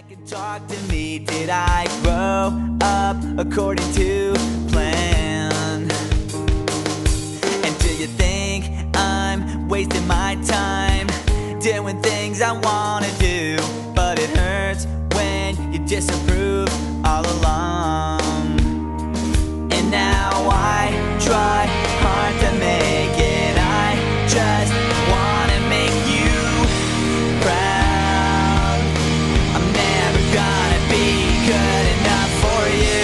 Talk to me, did I grow up according to plan? And do you think I'm wasting my time doing things I wanna do? But it hurts when you disapprove all along. And now I try hard to make it, I just wanna make you proud. I'm never gonna be good enough for you,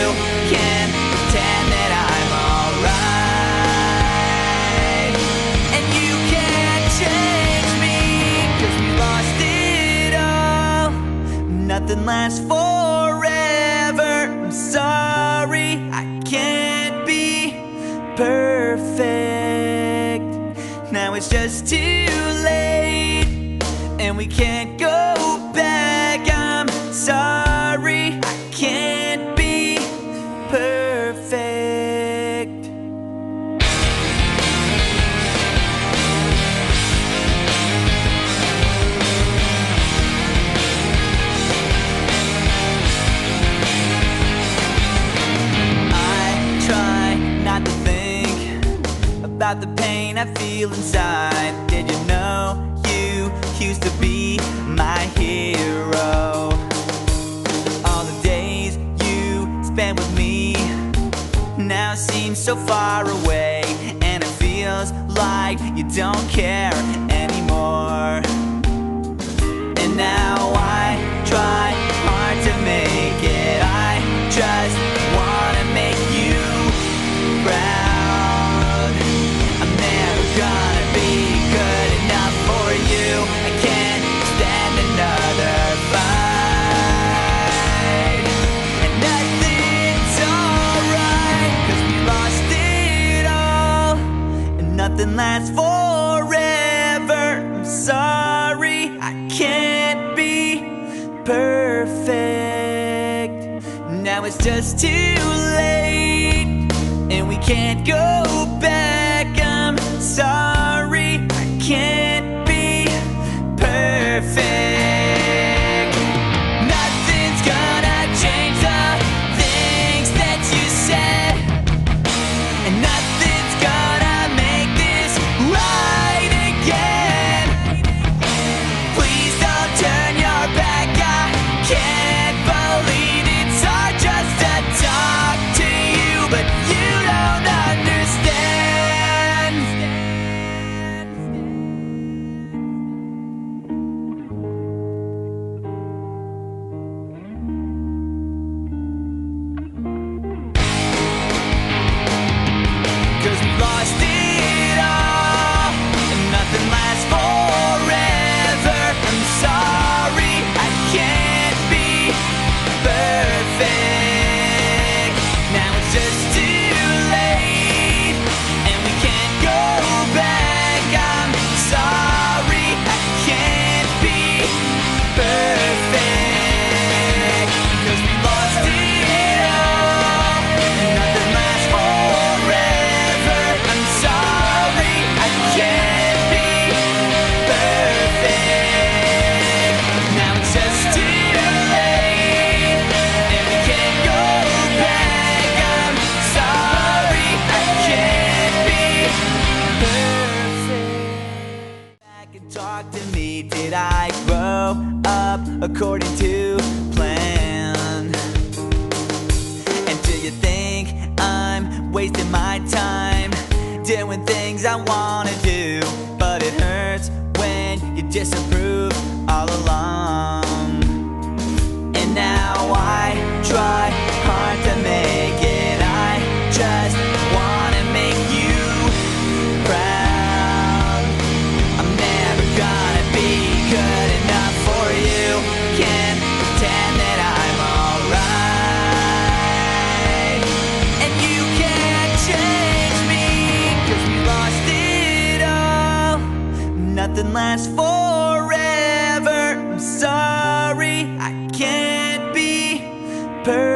can't pretend that I'm alright. And you can't change me, 'cause we lost it all. Nothing lasts forever, I'm sorry, I can't be perfect. Now it's just too late, and we can't go back. I'm sorry, I can't be perfect. I try not to think about the pain I feel inside. Did you know you used to be my hero? All the days you spent with me now seem so far away, and it feels like you don't care anymore. And now I try hard to make it, I just wanna make you proud. I'm never gonna be good enough for you, I can't stand another fight. And nothing's alright, 'cause we lost it all. And nothing lasts forever, I'm sorry, I can't be perfect. Now it's just too late, and we can't go back. I'm sorry, I can't be perfect. Nothing's gonna change the things that you said, and nothing's gonna make this right again. Please don't turn your back, I can't believe it's hard just to talk to you, but you don't understand. 'Cause we lost it all, and nothing lasts forever. I'm sorry, I can't be perfect. Now it's just too late, and we can't go back. I'm sorry, I can't be perfect. 'Cause we lost it all, and nothing lasts forever. I'm sorry, I can't be perfect. Now it's just too late, and we can't go back. I'm sorry, I can't be perfect. Back and talk to me, did I grow up according to plan? And do you think I'm wasting my time doing things I wanna do? But it hurts when you disapprove all along. And now I try hard to make it, I just wanna make you proud. I'm never gonna be good enough for you, can't pretend that I'm alright. And you can't change me, 'cause we lost it all. Nothing lasts forever, I'm sorry, I can't be perfect.